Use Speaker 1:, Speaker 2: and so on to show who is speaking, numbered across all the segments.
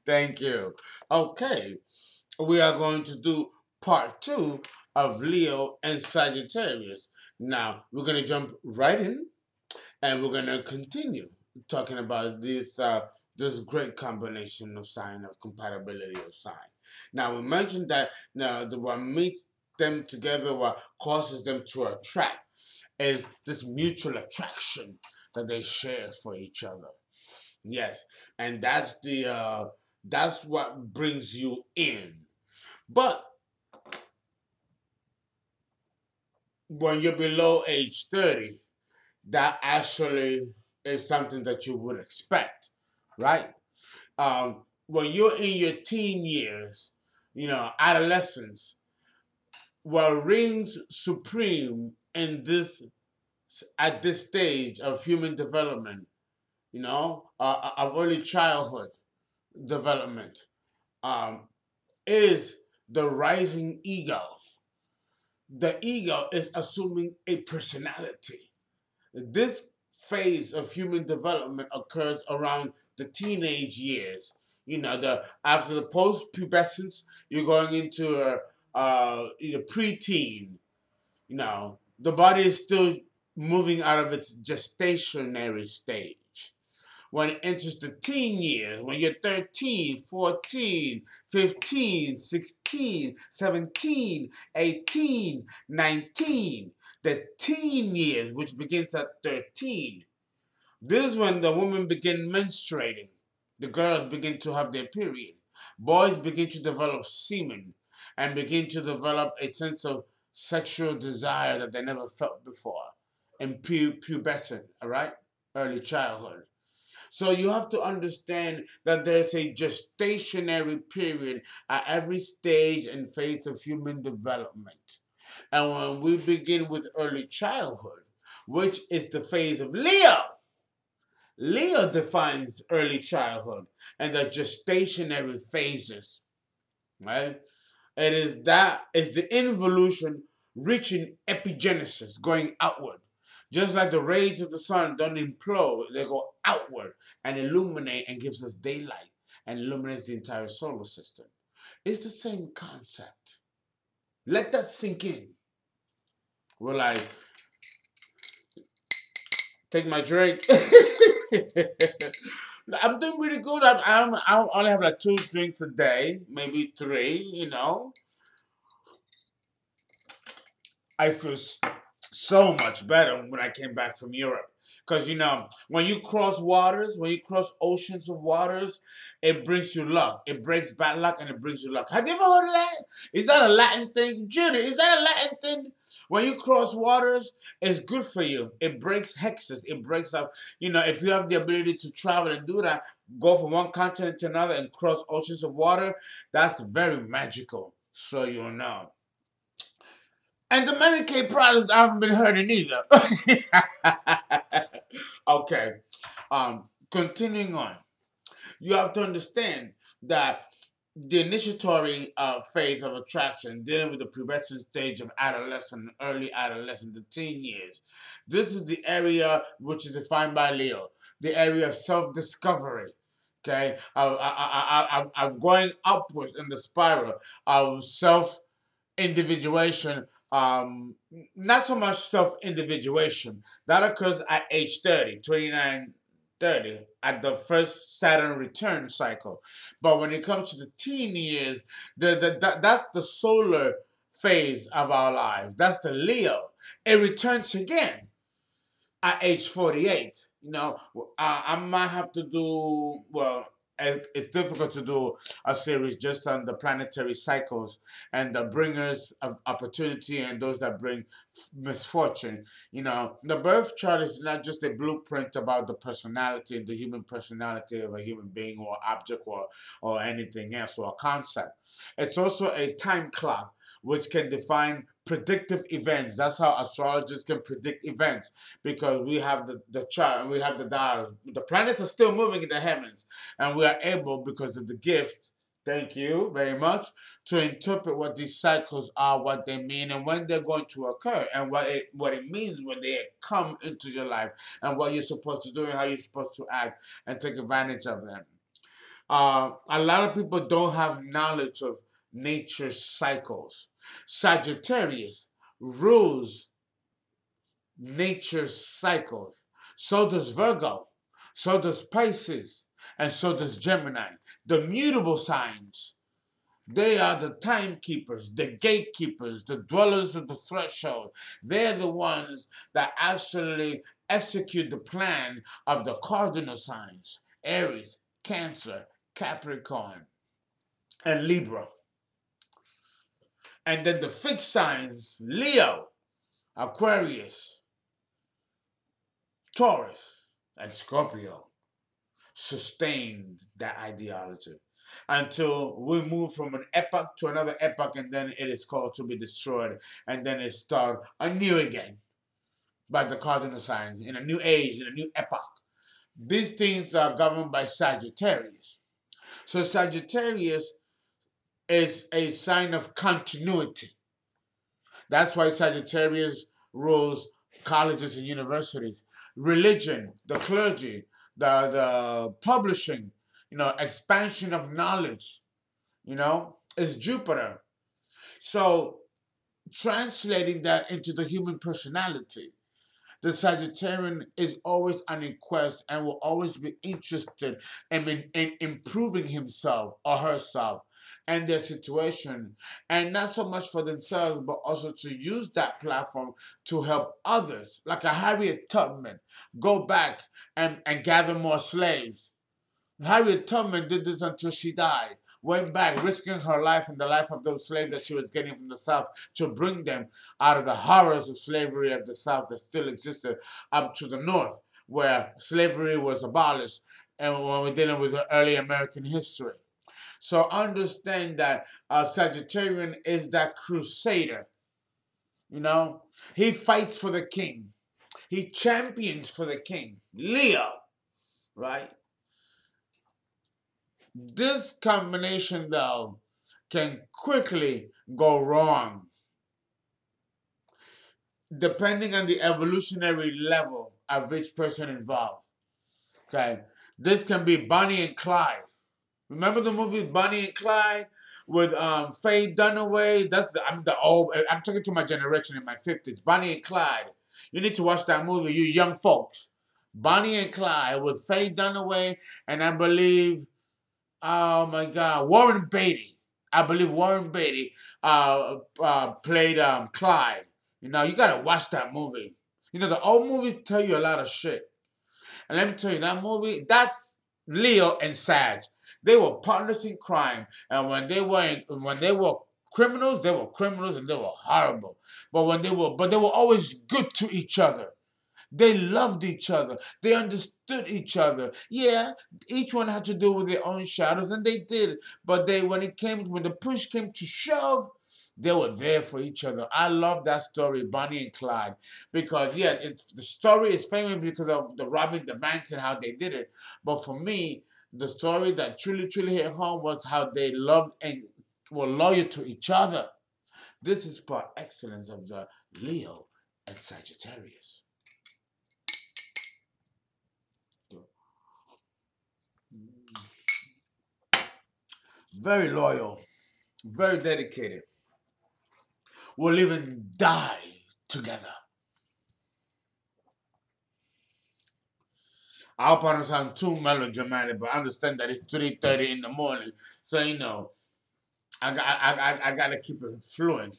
Speaker 1: Thank you. Okay, we are going to do part two of Leo and Sagittarius. Now, we're going to jump right in and we're going to continue talking about this great combination of sign of compatibility of sign. Now, we mentioned that now the what meets them together, what causes them to attract, is this mutual attraction that they share for each other. Yes, and that's what brings you in. But when you're below age 30, that actually is something that you would expect, right? When you're in your teen years, adolescence, what reigns supreme in this at this stage of human development, of early childhood development, um, is the rising ego. The ego is assuming a personality. This phase of human development occurs around the teenage years. The after the post-pubescence, you're going into a preteen. The body is still moving out of its gestationary stage. When it enters the teen years, when you're 13, 14, 15, 16, 17, 18, 19, the teen years, which begins at 13, this is when the women begin menstruating. The girls begin to have their period. Boys begin to develop semen and begin to develop a sense of sexual desire that they never felt before in pubescent, all right? Early childhood. So you have to understand that there's a gestationary period at every stage and phase of human development. And when we begin with early childhood, which is the phase of Leo, Leo defines early childhood and the gestationary phases, right? It is that is the involution reaching epigenesis, going outward. Just like the rays of the sun don't implode, they go outward and illuminate and gives us daylight and illuminates the entire solar system. It's the same concept. Let that sink in. Will I take my drink? I'm doing really good. I only have like 2 drinks a day, maybe 3. I feel so much better when I came back from Europe. Because, when you cross waters, when you cross oceans of waters, it brings you luck. It breaks bad luck and it brings you luck. Have you ever heard of that? Is that a Latin thing? Judy, is that a Latin thing? When you cross waters, it's good for you. It breaks hexes. It breaks up. If you have the ability to travel and do that, go from one continent to another and cross oceans of water, that's very magical. So you know. And the Medicaid products I haven't been hurting either. Okay. Continuing on. You have to understand that the initiatory phase of attraction, dealing with the pubescent stage of adolescent, early adolescent, the teen years. This is the area which is defined by Leo, the area of self-discovery. Okay, of going upwards in the spiral of self-individuation. Not so much self-individuation. That occurs at age 30, 29, 30, at the first Saturn return cycle. But when it comes to the teen years, that's the solar phase of our lives. That's the Leo. It returns again at age 48. I might have to do, well, it's difficult to do a series just on the planetary cycles and the bringers of opportunity and those that bring misfortune. The birth chart is not just a blueprint about the personality, the human personality of a human being or object or anything else or a concept. It's also a time clock which can define predictive events. That's how astrologers can predict events because we have the chart and we have the dials. The planets are still moving in the heavens, and we are able, because of the gift Thank you very much. To interpret what these cycles are, what they mean, and when they're going to occur, and what it means when they come into your life, and what you're supposed to do, and how you're supposed to act, and take advantage of them. A lot of people don't have knowledge of nature's cycles. Sagittarius rules nature's cycles. So does Virgo. So does Pisces. And so does Gemini. The mutable signs. They are the timekeepers, the gatekeepers, the dwellers of the threshold. They're the ones that actually execute the plan of the cardinal signs: Aries, Cancer, Capricorn, and Libra. And then the fixed signs: Leo, Aquarius, Taurus, and Scorpio, sustain that ideology until we move from an epoch to another epoch, and then it is called to be destroyed, and then it start anew again by the cardinal signs in a new age, in a new epoch. These things are governed by Sagittarius. So Sagittarius is a sign of continuity. That's why Sagittarius rules colleges and universities, religion, the clergy, the publishing, expansion of knowledge, is Jupiter. So translating that into the human personality, the Sagittarian is always on a quest and will always be interested in improving himself or herself and their situation, and not so much for themselves, but also to use that platform to help others, like a Harriet Tubman, go back and gather more slaves. Harriet Tubman did this until she died. Went back, risking her life and the life of those slaves that she was getting from the South to bring them out of the horrors of slavery of the South that still existed up to the North, where slavery was abolished, and when we're dealing with the early American history. So understand that Sagittarian is that crusader. He fights for the king. He champions for the king. Leo, right? This combination, though, can quickly go wrong depending on the evolutionary level of each person involved. Okay, this can be Bonnie and Clyde. Remember the movie Bonnie and Clyde with Faye Dunaway? I'm talking to my generation in my 50s. Bonnie and Clyde. You need to watch that movie, you young folks. Bonnie and Clyde with Faye Dunaway, and I believe, oh my God, Warren Beatty. I believe Warren Beatty played Clyde. You gotta watch that movie. The old movies tell you a lot of shit. And let me tell you, that movie, that's Leo and Sag. They were partners in crime, and when they were criminals, they were criminals and they were horrible. But they were always good to each other. They loved each other. They understood each other. Yeah, each one had to deal with their own shadows, and they did. But when the push came to shove, they were there for each other. I love that story, Bonnie and Clyde, because the story is famous because of the robbing the banks and how they did it. But for me, the story that truly, truly hit home was how they loved and were loyal to each other. This is par excellence of the Leo and Sagittarius. Very loyal, very dedicated. Will even die together. I hope I don't sound too melodramatic, but I understand that it's 3:30 in the morning, so I gotta keep it fluent.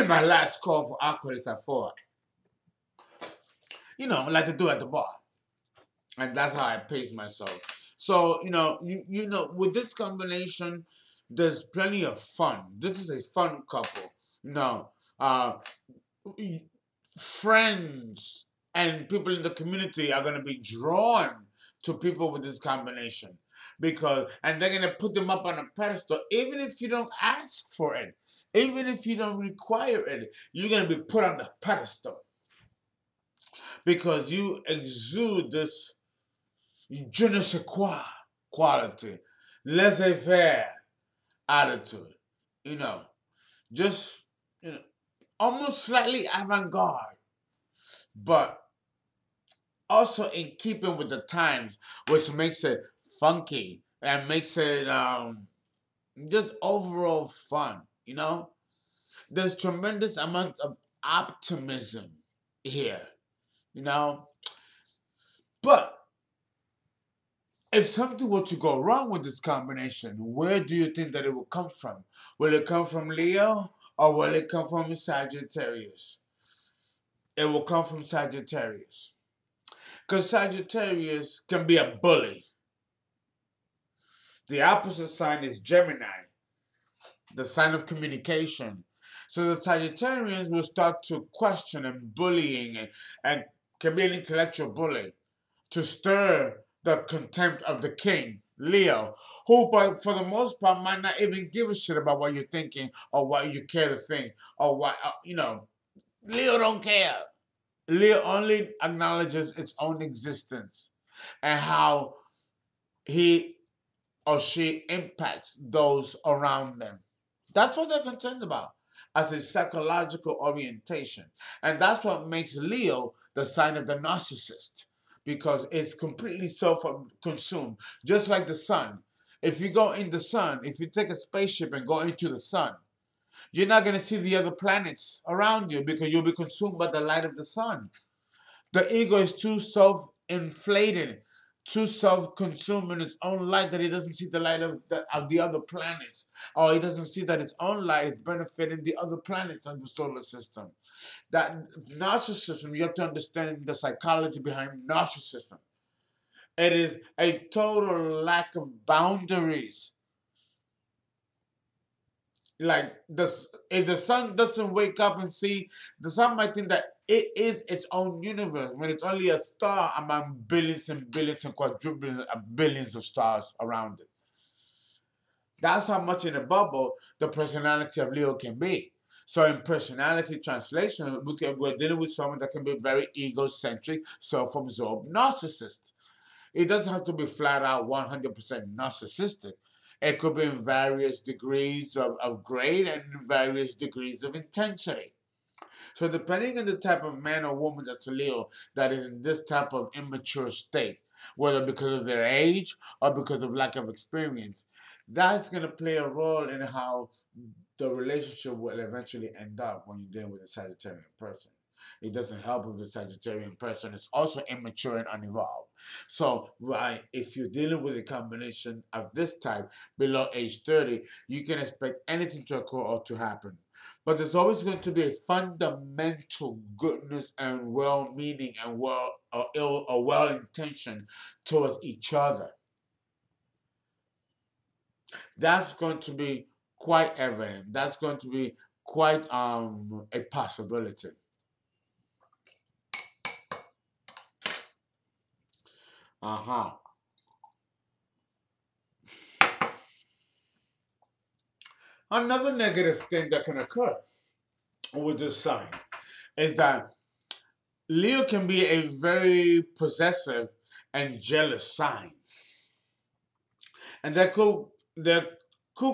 Speaker 1: My last call for alcohol is at 4. Like to do at the bar, and that's how I pace myself. So with this combination, there's plenty of fun. This is a fun couple. Uh, Friends and people in the community are going to be drawn to people with this combination and they're going to put them up on a pedestal, even if you don't ask for it, even if you don't require it. You're going to be put on the pedestal because you exude this je ne sais quoi. quality, laissez-faire attitude, you know, just, you know, almost slightly avant-garde, but also in keeping with the times, which makes it funky and makes it just overall fun, you know? There's tremendous amount of optimism here, you know? But if something were to go wrong with this combination, where do you think that it will come from? Will it come from Leo or will it come from Sagittarius? It will come from Sagittarius. Because Sagittarius can be a bully. The opposite sign is Gemini, the sign of communication. So the Sagittarians will start to question and bullying and can be an intellectual bully to stir the contempt of the king, Leo, who, but for the most part, might not even give a shit about what you're thinking or what you care to think or what, you know. Leo don't care. Leo only acknowledges its own existence and how he or she impacts those around them. That's what they're concerned about as a psychological orientation. And that's what makes Leo the sign of the narcissist because it's completely self-consumed, just like the sun. If you go in the sun, if you take a spaceship and go into the sun, you're not going to see the other planets around you because you'll be consumed by the light of the sun. The ego is too self-inflated, too self-consumed in its own light that it doesn't see the light of the other planets. Or it doesn't see that its own light is benefiting the other planets of the solar system. That narcissism, you have to understand the psychology behind narcissism. It is a total lack of boundaries. Like this, if the sun doesn't wake up and see, the sun might think that it is its own universe when it's only a star among billions and billions and quadrillions of billions of stars around it. That's how much in a bubble the personality of Leo can be. So in personality translation, we're dealing with someone that can be very egocentric, self-absorbed narcissist. It doesn't have to be flat out 100% narcissistic. It could be in various degrees of grade and various degrees of intensity. So depending on the type of man or woman that's a Leo that is in this type of immature state, whether because of their age or because of lack of experience, that's going to play a role in how the relationship will eventually end up when you're dealing with a Sagittarian person. It doesn't help if the Sagittarian person is also immature and unevolved. So, right, if you're dealing with a combination of this type below age 30, you can expect anything to occur or to happen. But there's always going to be a fundamental goodness and well-meaning and well-intention towards each other. That's going to be quite evident. That's going to be quite a possibility. Uh-huh. Another negative thing that can occur with this sign is that Leo can be a very possessive and jealous sign. And that could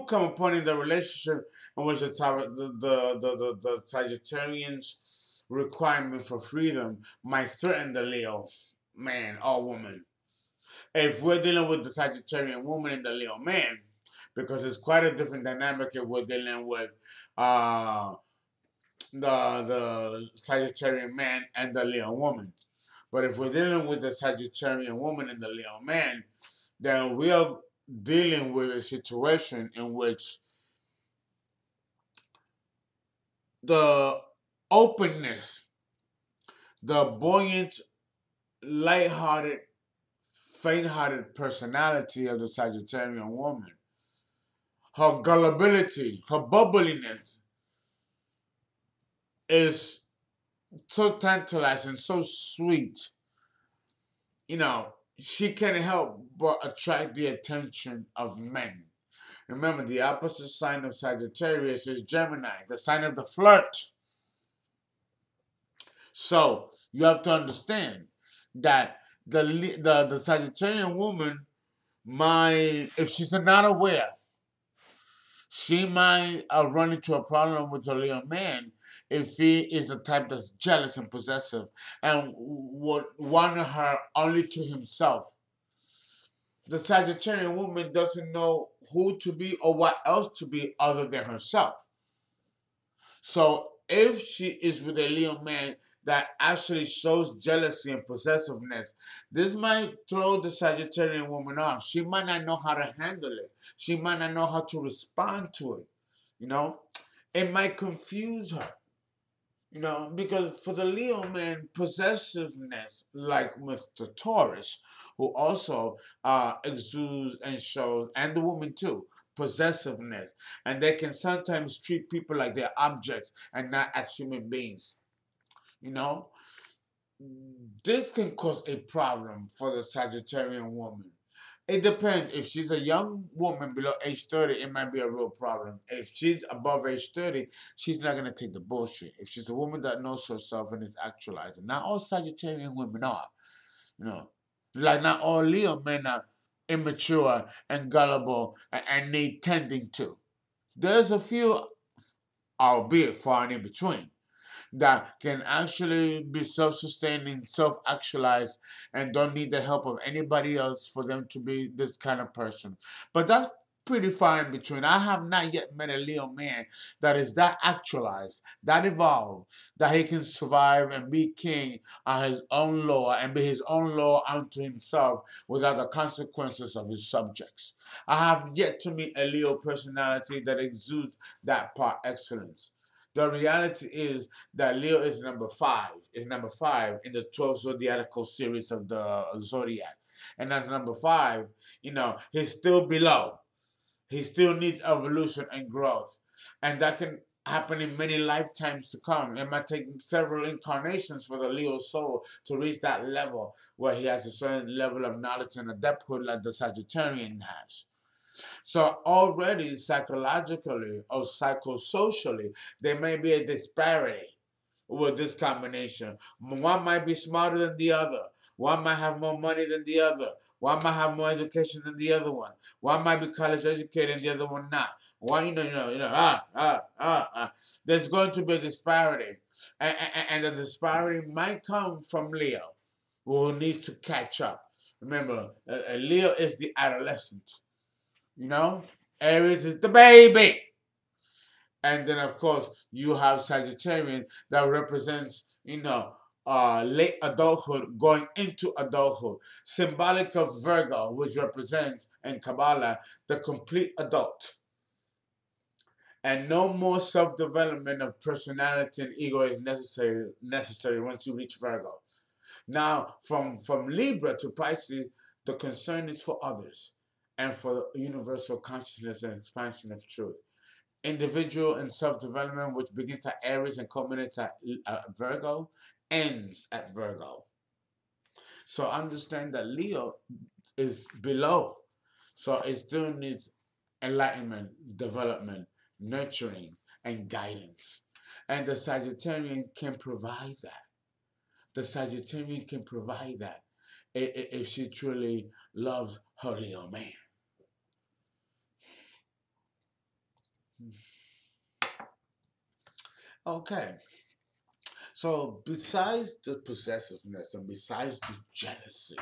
Speaker 1: come upon in the relationship in which the Sagittarian's requirement for freedom might threaten the Leo man or woman. If we're dealing with the Sagittarian woman and the Leo man, because it's quite a different dynamic if we're dealing with uh, the Sagittarian man and the Leo woman. But if we're dealing with the Sagittarian woman and the Leo man, then we are dealing with a situation in which the openness, the buoyant, lighthearted, faint-hearted personality of the Sagittarian woman, her gullibility, her bubbliness is so tantalizing, so sweet. You know, she can't help but attract the attention of men. Remember, the opposite sign of Sagittarius is Gemini, the sign of the flirt. So you have to understand that the Sagittarian woman if she's not aware, she might run into a problem with her Leo man if he is the type that's jealous and possessive and would want her only to himself. The Sagittarian woman doesn't know who to be or what else to be other than herself. So if she is with a Leo man that actually shows jealousy and possessiveness, this might throw the Sagittarian woman off. She might not know how to handle it. She might not know how to respond to it. You know, it might confuse her. You know, because for the Leo man, possessiveness, like with the Taurus, who also exudes and shows, and the woman too, possessiveness. And they can sometimes treat people like they're objects and not as human beings. You know, this can cause a problem for the Sagittarian woman. It depends. If she's a young woman below age 30, it might be a real problem. If she's above age 30, she's not going to take the bullshit. If she's a woman that knows herself and is actualizing. Not all Sagittarian women are. You know, like not all Leo men are immature and gullible and need tending to. There's a few, albeit far and in between, that can actually be self-sustaining, self-actualized, and don't need the help of anybody else for them to be this kind of person. But that's pretty far in between. I have not yet met a Leo man that is that actualized, that evolved, that he can survive and be king on his own law and be his own law unto himself without the consequences of his subjects. I have yet to meet a Leo personality that exudes that par excellence. The reality is that Leo is number five. Is number five in the 12 zodiacal series of the zodiac. And as number five, you know, he's still below. He still needs evolution and growth. And that can happen in many lifetimes to come. It might take several incarnations for the Leo soul to reach that level where he has a certain level of knowledge and adepthood like the Sagittarian has. So already psychologically or psychosocially, there may be a disparity with this combination. One might be smarter than the other. One might have more money than the other. One might have more education than the other one. One might be college educated and the other one not. One, There's going to be a disparity. And the disparity might come from Leo, who needs to catch up. Remember, Leo is the adolescent. You know, Aries is the baby. And then, of course, you have Sagittarian that represents, late adulthood going into adulthood. Symbolic of Virgo, which represents in Kabbalah the complete adult. And no more self-development of personality and ego is necessary once you reach Virgo. Now, from Libra to Pisces, the concern is for others and for universal consciousness and expansion of truth. Individual and self-development, which begins at Aries and culminates at Virgo, ends at Virgo. So understand that Leo is below. So it still needs enlightenment, development, nurturing, and guidance. And the Sagittarian can provide that. The Sagittarian can provide that if she truly loves her Leo man. Okay. So besides the possessiveness and besides the jealousy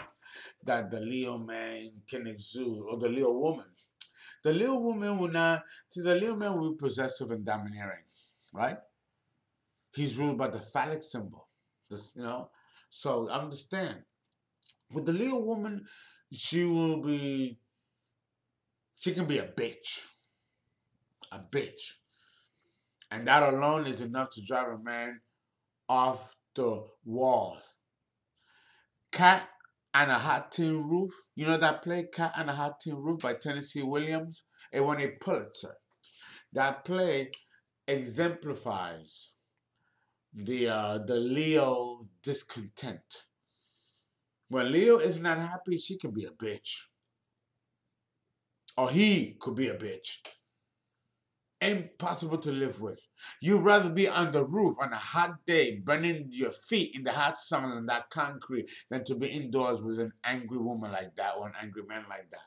Speaker 1: that the Leo man can exude, or the Leo woman will not, see, the Leo man will be possessive and domineering, right? He's ruled by the phallic symbol, So understand, with the Leo woman, she can be a bitch. A bitch. And that alone is enough to drive a man off the wall. Cat and a Hot Tin Roof. You know that play, Cat and a Hot Tin Roof by Tennessee Williams? It won a Pulitzer. That play exemplifies the Leo discontent. When Leo is not happy, she can be a bitch. Or he could be a bitch. Impossible to live with. You'd rather be on the roof on a hot day, burning your feet in the hot sun and that concrete, than to be indoors with an angry woman like that or an angry man like that.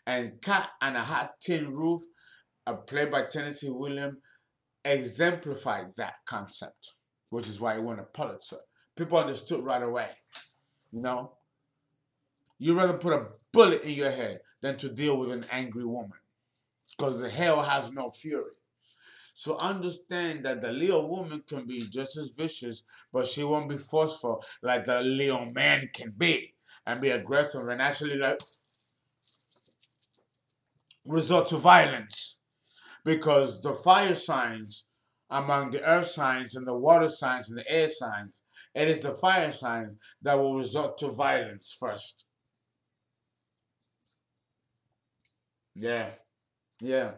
Speaker 1: And Cat on a Hot Tin Roof, played by Tennessee Williams, exemplified that concept, which is why he won a Pulitzer. People understood right away. You know, you'd rather put a bullet in your head than to deal with an angry woman, because the hell has no fury. So understand that the Leo woman can be just as vicious, but she won't be forceful like the Leo man can be, and be aggressive and actually like resort to violence. Because the fire signs among the earth signs and the water signs and the air signs, it is the fire signs that will resort to violence first. Yeah, yeah.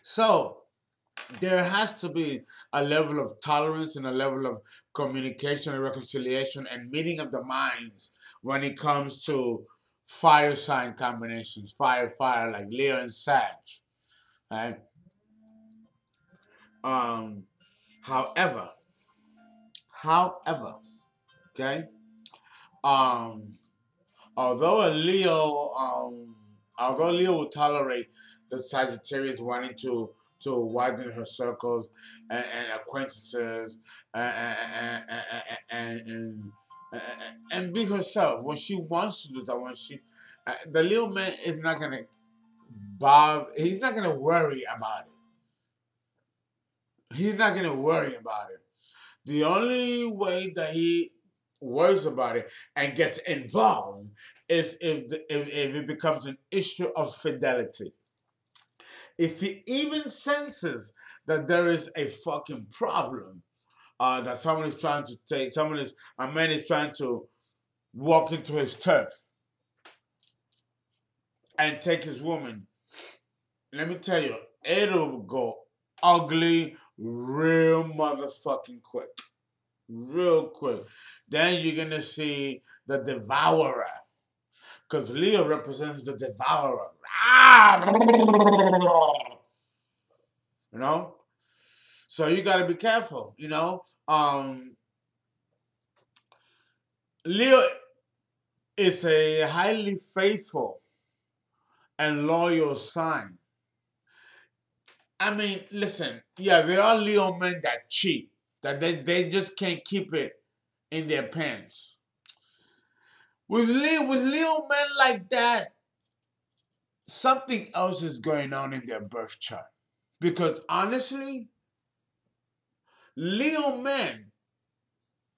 Speaker 1: So there has to be a level of tolerance and a level of communication and reconciliation and meeting of the minds when it comes to fire sign combinations, fire, like Leo and Sag. Right? Um, however, okay, um, although a Leo, although Leo will tolerate the Sagittarius wanting to widen her circles and acquaintances and, and be herself when she wants to do that. When she, the Leo man is not gonna he's not gonna worry about it. He's not gonna worry about it. The only way that he worries about it and gets involved is if it becomes an issue of fidelity. If he even senses that there is a fucking problem, that someone is trying to take, a man is trying to walk into his turf and take his woman, let me tell you, it'll go ugly real motherfucking quick. Real quick. Then you're gonna see the devourer. Because Leo represents the devourer. You know? So you gotta be careful, you know? Leo is a highly faithful and loyal sign. I mean, listen, yeah, there are Leo men that cheat, that they just can't keep it in their pants. With Leo men like that, something else is going on in their birth chart. Because honestly, Leo men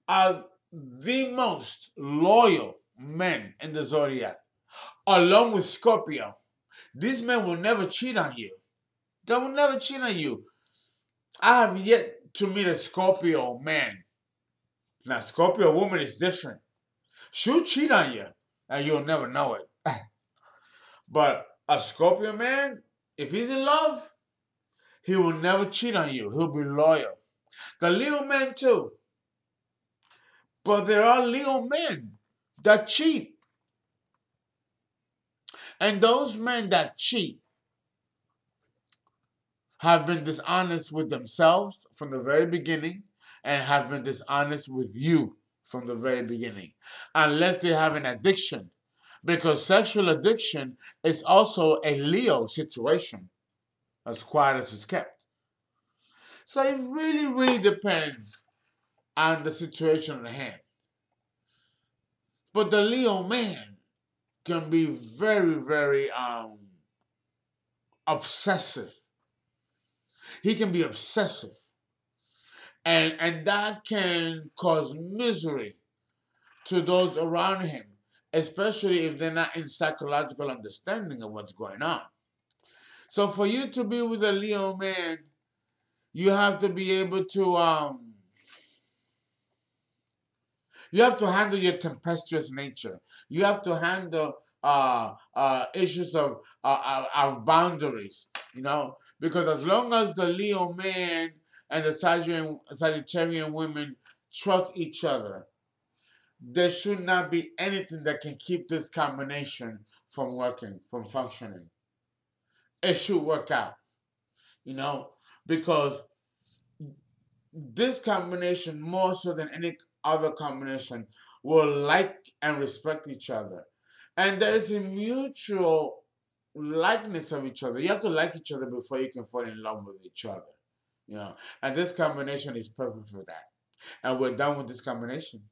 Speaker 1: are the most loyal men in the zodiac, along with Scorpio. These men will never cheat on you. They will never cheat on you. I have yet to meet a Scorpio man. Now, Scorpio woman is different. She'll cheat on you, and you'll never know it. But a Scorpio man, if he's in love, he will never cheat on you. He'll be loyal. The Leo men too. But there are Leo men that cheat. And those men that cheat have been dishonest with themselves from the very beginning and have been dishonest with you from the very beginning. Unless they have an addiction. Because sexual addiction is also a Leo situation, as quiet as it's kept. So it really, really depends on the situation at hand. But the Leo man can be very, very obsessive. He can be obsessive. And that can cause misery to those around him, especially if they're not in psychological understanding of what's going on. So for you to be with a Leo man, you have to be able to you have to handle your tempestuous nature. You have to handle issues of boundaries, you know, because as long as the Leo man and the Sagittarian women trust each other, there should not be anything that can keep this combination from working, from functioning. It should work out, you know, because this combination, more so than any other combination, will like and respect each other. And there is a mutual likeness of each other. You have to like each other before you can fall in love with each other. You know, and this combination is perfect for that. And we're done with this combination.